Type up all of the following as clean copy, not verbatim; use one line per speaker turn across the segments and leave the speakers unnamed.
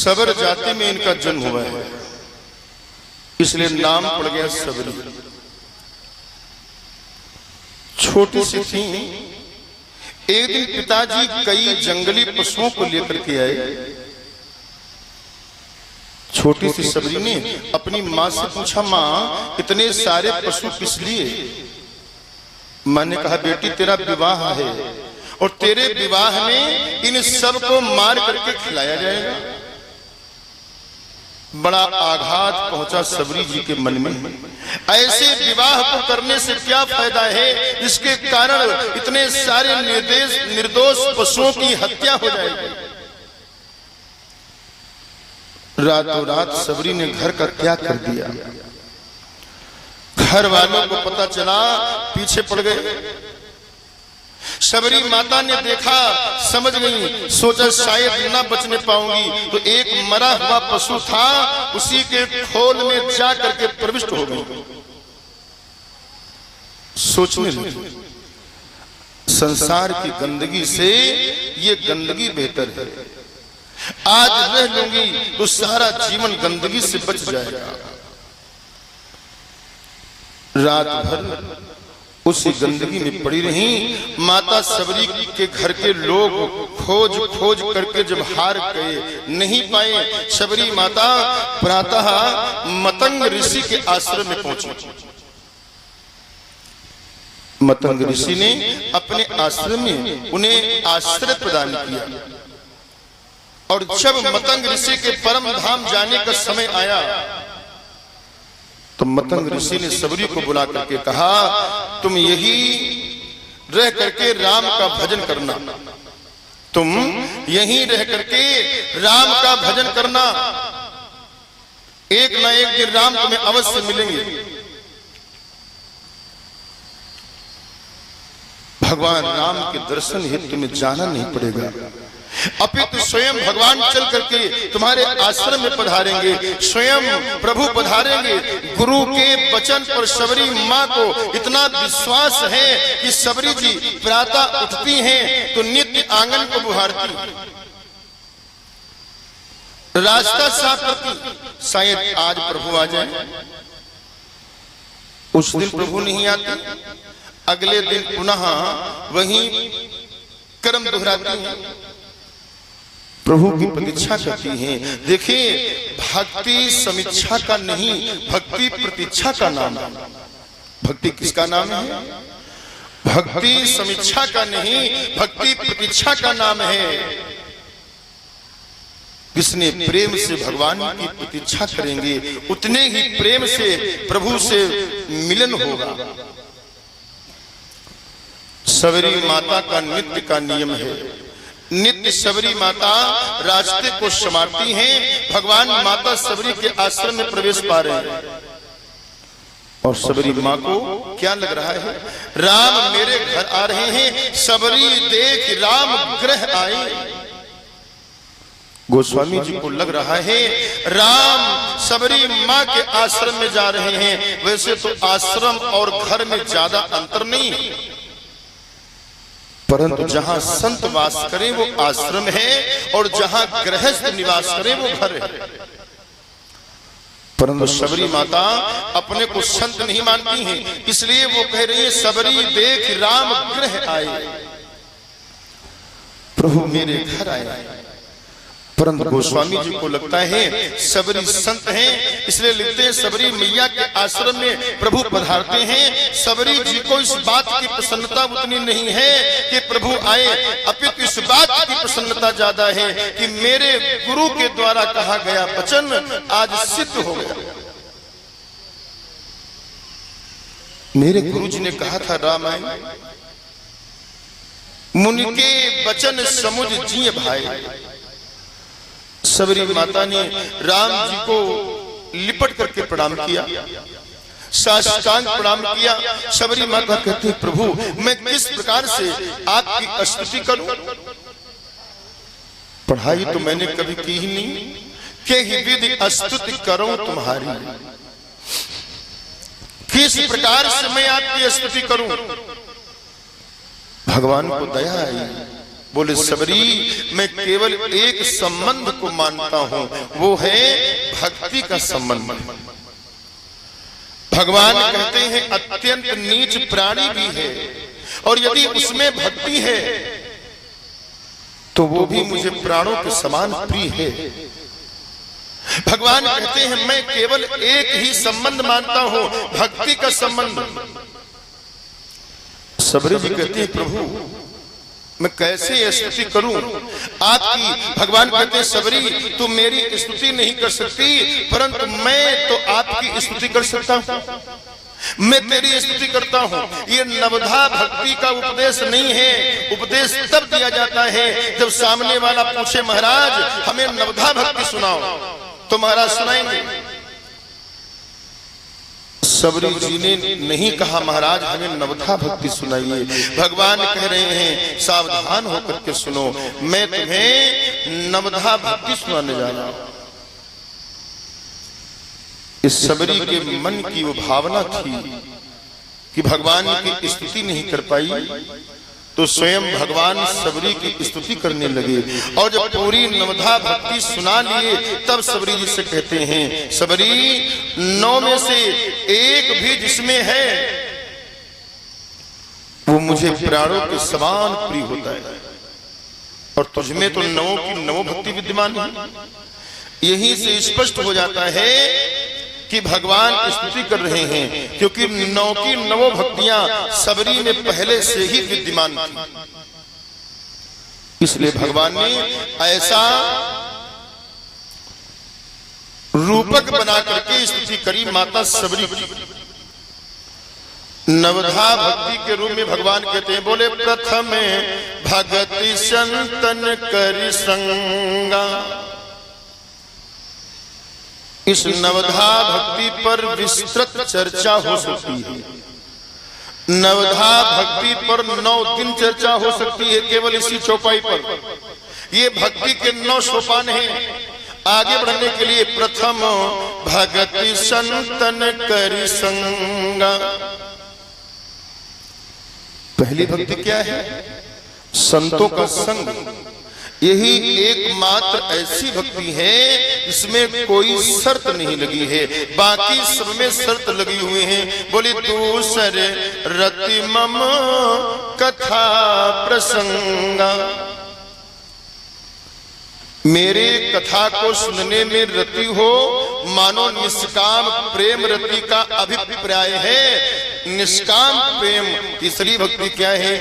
सबर जाति में इनका जन्म हुआ है, इसलिए नाम पड़ गया सबरी। छोटी सी थी, एक दिन पिताजी कई जंगली पशुओं को लेकर के आए। छोटी सी सबरी ने अपनी माँ से पूछा, माँ इतने सारे पशु किस लिए? माँ ने कहा, बेटी तेरा विवाह है और तेरे विवाह में इन सब को मार करके खिलाया जाएगा। बड़ा आघात पहुंचा सबरी जी के मन में। ऐसे विवाह को करने से क्या फायदा है जिसके कारण इतने सारे निर्दोष पशुओं की हत्या हो जाएगी। रातों रात सबरी ने घर का त्याग कर दिया। घर वालों को पता चला, पीछे पड़ गए। सबरी माता ने देखा, समझ गई, सोचा शायद ना बचने पाऊंगी, तो एक मरा हुआ पशु था, उसी के खोल में जा करके प्रविष्ट हो गई। सोचने लगी, संसार की गंदगी से ये गंदगी बेहतर है। आज रह लूंगी तो सारा जीवन गंदगी से बच जाएगा। रात भर उसी गंदगी में पड़ी रही। माता सबरी के घर के लोग खोज खोज करके जब हार गए, नहीं पाए, सबरी माता प्रातः मतंग ऋषि के आश्रम में पहुंची। मतंग ऋषि ने अपने आश्रम में उन्हें आश्रय प्रदान किया। और जब मतंग ऋषि के परम धाम जाने का समय आया तो मतंग ऋषि ने सबरी को बुला करके कहा, तुम यही रह करके राम का भजन करना, तुम यहीं रह करके राम का भजन करना, एक ना एक दिन राम तुम्हें अवश्य मिलेंगे। भगवान राम के दर्शन हेतु तुम्हें जाना नहीं पड़ेगा, अपितु स्वयं भगवान चल करके तुम्हारे आश्रम में पधारेंगे, स्वयं प्रभु पधारेंगे। गुरु के वचन पर सबरी माँ को इतना विश्वास है कि सबरी जी प्रातः उठती हैं तो नित्य आंगन को बुहारती, रास्ता साफ करती, शायद आज प्रभु आ जाए। उस दिन प्रभु नहीं आते, अगले दिन पुनः वही कर्म दोहराती हैं, प्रभु की प्रतीक्षा करती हैं। देखिए, भक्ति समीक्षा का नहीं, भक्ति प्रतीक्षा का नाम है। भक्ति किसका नाम है? भक्ति समीक्षा का नहीं, भक्ति प्रतीक्षा का नाम है। जिसने प्रेम से भगवान की प्रतीक्षा करेंगे, उतने ही प्रेम से प्रभु से मिलन होगा। सबरी माता का नित्य का नियम है, नित्य सबरी माता रास्ते को संवारती हैं। भगवान माता सबरी के आश्रम में प्रवेश पा रहे हैं और सबरी माँ को क्या लग रहा है, राम मेरे घर आ रहे हैं, सबरी देख राम ग्रह आए। गोस्वामी जी को लग रहा है राम सबरी माँ के आश्रम में जा रहे हैं। वैसे तो आश्रम और घर में ज्यादा अंतर नहीं, परंतु जहां संत वास करें वो आश्रम है और जहां गृहस्थ निवास करें वो घर है। परंतु सबरी माता अपने को संत नहीं मानती हैं, इसलिए वो कह रही है, सबरी देख राम ग्रह आए, प्रभु मेरे घर आए। परंतु गोस्वामी जी को लगता है सबरी संत हैं, इसलिए लिखते हैं सबरी मैया के आश्रम में प्रभु पधारते हैं। सबरी जी को इस बात की प्रसन्नता उतनी नहीं है कि प्रभु आए, अपितु इस बात की प्रसन्नता ज्यादा है कि मेरे गुरु के द्वारा कहा गया वचन आज सिद्ध हो गया। मेरे गुरु जी ने कहा था रामायण, मुनि के वचन समुझ जिए भाई। सबरी माता ने राम जी को लिपट करके प्रणाम किया, साष्टांग प्रणाम किया। सबरी माता कहती है, प्रभु मैं किस प्रकार से आपकी स्तुति करूं? पढ़ाई तो मैंने कभी की ही नहीं, के ही विधि स्तुति करूं तुम्हारी, किस प्रकार से मैं आपकी स्तुति करूं? भगवान को दया आई, बोले सबरी, मैं केवल एक संबंध को मानता हूं, वो है भक्ति का संबंध। भगवान कहते हैं अत्यंत नीच प्राणी भी है, और यदि उसमें भक्ति है तो वो भी मुझे प्राणों के समान प्रिय है। भगवान कहते हैं मैं केवल एक ही संबंध मानता हूं, भक्ति का संबंध। सबरी जी कहते हैं प्रभु मैं कैसे स्तुति करूं आपकी। भगवान कहते हैं सबरी तू मेरी स्तुति नहीं कर सकती, परंतु मैं तो आपकी स्तुति कर सकता हूं, मैं तेरी स्तुति करता हूं। ये नवधा भक्ति का उपदेश नहीं है, उपदेश तब दिया जाता है जब सामने वाला पूछे महाराज हमें नवधा भक्ति सुनाओ, तो महाराज सुनाएंगे। सबरी जी ने नहीं कहा महाराज हमें नवधा भक्ति सुनाइए। भगवान कह रहे हैं सावधान होकर के सुनो, मैं तुम्हें नवधा भक्ति सुनाने जा रहा हूं। इस सबरी के मन की वो भावना थी कि भगवान की स्तुति नहीं कर पाई, तो स्वयं भगवान सबरी की स्तुति करने लगे। और जब पूरी नवधा भक्ति सुना लिए तब सबरी जी से कहते हैं सबरी 9 में से एक भी जिसमें है वो मुझे प्राणों के समान प्रिय होता है, और तुझमें तो 9 की 9 भक्ति विद्यमान है। यहीं से स्पष्ट हो जाता है कि भगवान स्तुति कर रहे हैं, क्योंकि 9 की 9 भक्तियां सबरी में पहले से ही विद्यमान थी। इसलिए भगवान ने ऐसा रूपक बना करके स्तुति करी माता सबरी की। नवधा भक्ति के रूप में भगवान कहते हैं बोले प्रथम भगति संतन करि संगा। इस नवधा भक्ति पर विस्तृत चर्चा हो सकती है। नवधा भक्ति पर 9 दिन चर्चा हो सकती है केवल इसी चौपाई पर। ये भक्ति के 9 सोपान हैं। आगे बढ़ने के लिए प्रथम भगति संतन करि संगा। पहली भक्ति क्या है? संतों का संग। यही एकमात्र ऐसी भक्ति है इसमें कोई शर्त नहीं लगी है, बाकी सब में शर्त लगी हुई है। बोली दूसरे रति मम कथा प्रसंगा। मेरे कथा को सुनने में रति हो मानो निष्काम प्रेम रति का अभिप्राय है। निष्काम प्रेम। तीसरी भक्ति क्या है?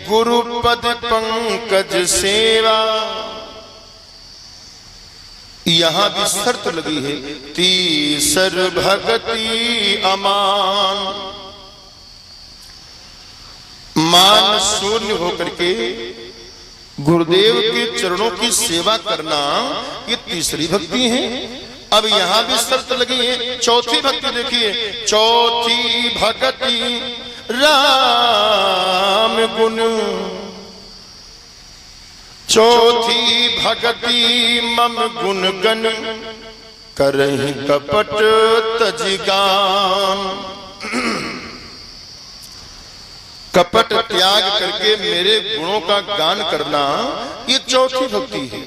गुरु पद पंकज सेवा। यहां भी शर्त लगी है। तीसर भक्ति अमान। मान शून्य होकर के गुरुदेव के चरणों की सेवा करना ये तीसरी भक्ति है। अब यहां भी शर्त लगी है। चौथी भक्ति देखिए, चौथी भक्ति राम गुण। चौथी भक्ति मम गुण गण करहि कपट तजिगान। कपट त्याग करके मेरे गुणों का गान करना ये चौथी भक्ति है।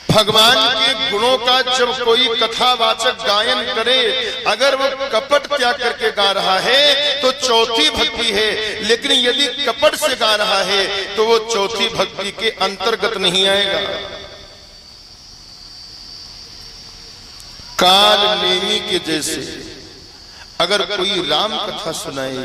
भगवान के गुणों का जब कोई कथावाचक गायन करे, अगर वो कपट त्याग करके गा रहा है तो चौथी भक्ति है। लेकिन यदि कपट से गा रहा है तो वो चौथी भक्ति के अंतर्गत नहीं आएगा। काल नेमी के जैसे अगर कोई राम कथा सुनाए,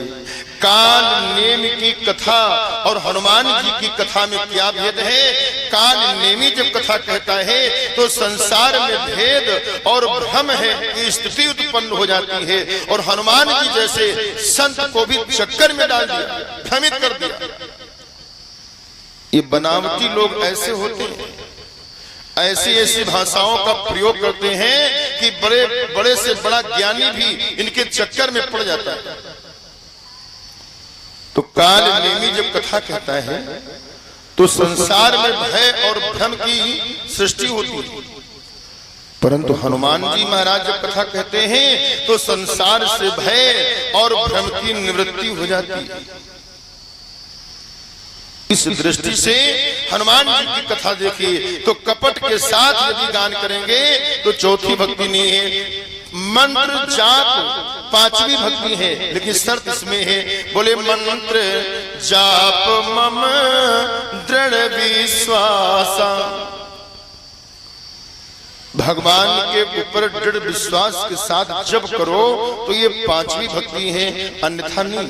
काल नेम की कथा और हनुमान जी की कथा में क्या भेद है? काल नेमी जब कथा कहता है तो संसार में भेद और भ्रम है कि स्थिति उत्पन्न हो जाती है, और हनुमान जी जैसे संत को भी चक्कर में डाल दिया, भ्रमित कर दिया। ये बनावटी लोग ऐसे होते हैं, ऐसी ऐसी भाषाओं का प्रयोग करते हैं कि बड़े बड़े से बड़ा ज्ञानी भी इनके चक्कर में पड़ जाता है। तो काल नेमी जब कथा कहता है तो संसार में भय और भ्रम की सृष्टि होती है, परंतु हनुमान जी महाराज जब कथा कहते हैं तो संसार से भय और भ्रम की निवृत्ति हो जाती है। इस दृष्टि से हनुमान जी की कथा देखिए तो कपट के साथ यदि गान करेंगे तो चौथी भक्ति नहीं है, मंत्र जाप पांचवी भक्ति है, लेकिन शर्त इसमें है, बोले मंत्र जाप मम दृढ़ विश्वासा, भगवान के ऊपर दृढ़ विश्वास के साथ जब करो तो ये पांचवी भक्ति है, अन्यथा नहीं।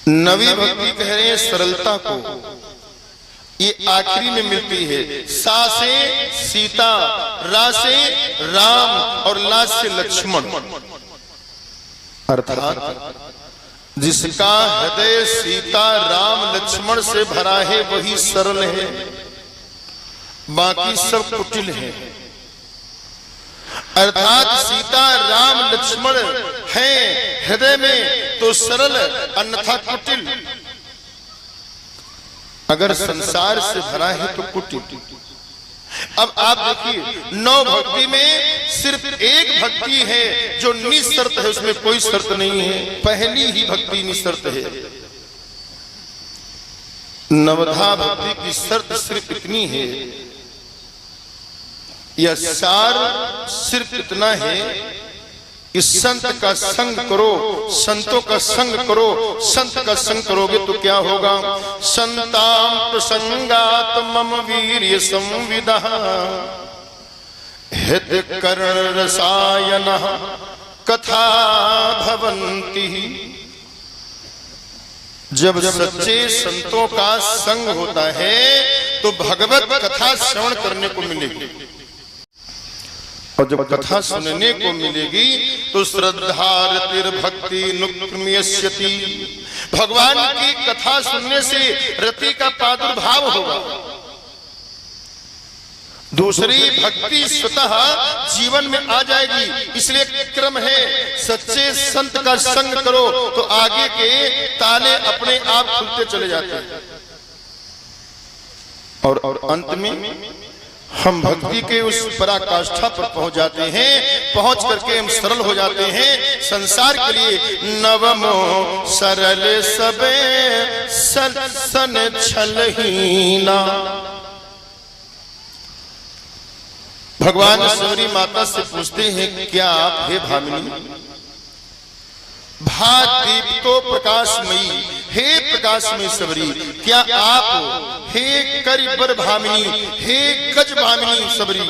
नवी भक्ति कह रहे हैं सरलता को, ये आखिरी में मिलती है। सा से सीता, रा से राम और ला से लक्ष्मण, अर्थात जिसका हृदय सीता राम लक्ष्मण से भरा है वही सरल है, बाकी सब कुटिल है। अर्थात सीता राम लक्ष्मण है हृदय में तो सरल, अन्यथा कुटिल। अगर संसार से भरा है तो कुटिल। अब आप देखिए नौ भक्ति में सिर्फ एक भक्ति है जो निशर्त है, उसमें कोई शर्त नहीं है, पहली ही भक्ति निशर्त है। नवधा भक्ति की शर्त सिर्फ इतनी है, यह सार सिर्फ इतना है कि संत का संग करो, संतों का संग करो। संत का संग करोगे तो क्या होगा, संताम प्रसंगात मम वीर्य संविदः हित कर्ण रसायनः कथा भवन्ति। जब सच्चे संतों का संग होता है तो भगवत कथा श्रवण करने को मिलेगी, और जब कथा सुनने को मिलेगी तो श्रद्धा रतिर भक्ति नुक्मियस्यति, भगवान की कथा सुनने से रति का प्रादुर्भाव होगा। दूसरी भक्ति स्वतः जीवन में आ जाएगी। इसलिए क्रम है, सच्चे संत का संग करो तो आगे के ताले अपने आप खुलते चले जाते हैं। और अंत में हम भक्ति के उस पराकाष्ठा पर पहुंच जाते हैं, पहुंच करके हम सरल हो जाते हैं संसार के लिए। नवमो सरल सबे सन छलहीना। भगवान शबरी माता से पूछते हैं, क्या आप हे भामिनी, भादीप तो प्रकाशमयी, हे प्रकाशमयी शबरी, क्या आप हे करिबर भामिनी, हे गज भामिनी शबरी।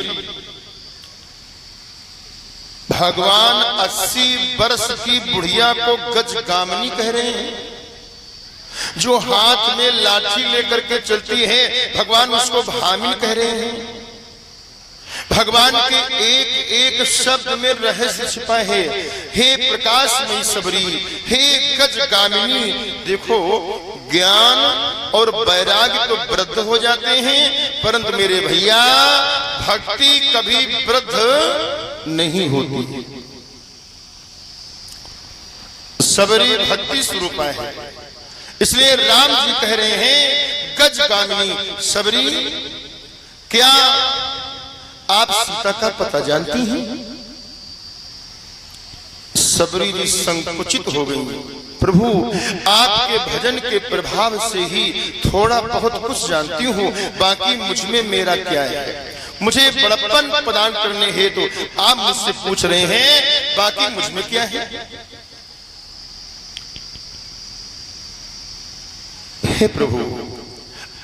भगवान 80 वर्ष की बुढ़िया को गज गामिनी कह रहे हैं। जो हाथ में लाठी लेकर के चलती है भगवान उसको भामिनी कह रहे हैं। भगवान के एक एक शब्द में रहस्य छिपा है। हे प्रकाशमयी शबरी, हे गज गामिनी। देखो ज्ञान और वैराग्य तो वृद्ध हो जाते हैं, परंतु मेरे भैया भक्ति कभी वृद्ध नहीं होती। शबरी भक्ति स्वरूपा है, इसलिए राम जी कह रहे हैं गज गामिनी शबरी, क्या आप सीता का पता जानती हैं? शबरी जी संकुचित हो गई। प्रभु आपके भजन के प्रभाव से ही थोड़ा बहुत कुछ जानती हूँ, बाकी मुझ में मेरा क्या है। मुझे बड़प्पन प्रदान करने हेतु तो आप मुझसे पूछ रहे हैं, बाकी मुझ में क्या है। हे प्रभु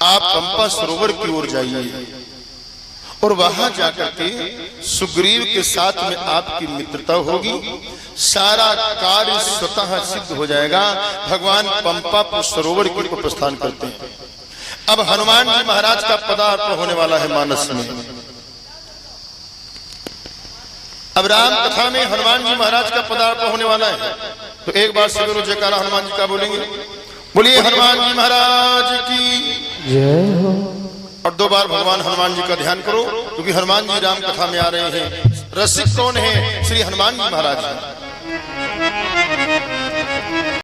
आप पंपा सरोवर की ओर जाइए और वहां जाकर के सुग्रीव के साथ में आपकी मित्रता होगी, सारा कार्य स्वतः सिद्ध हो जाएगा। भगवान पंपा सरोवर की ओर प्रस्थान करते हैं। अब हनुमान जी महाराज का पदार्पण होने वाला है मानस में। अब राम कथा में हनुमान जी महाराज का पदार्पण होने वाला है, तो एक बार सभी जयकारा हनुमान जी का बोलेंगे, बोलिए हनुमान जी महाराज की जय हो। और 2 बार भगवान हनुमान जी का ध्यान करो, क्योंकि हनुमान जी राम कथा में आ रहे हैं। रसिक कौन है? श्री हनुमान जी महाराज।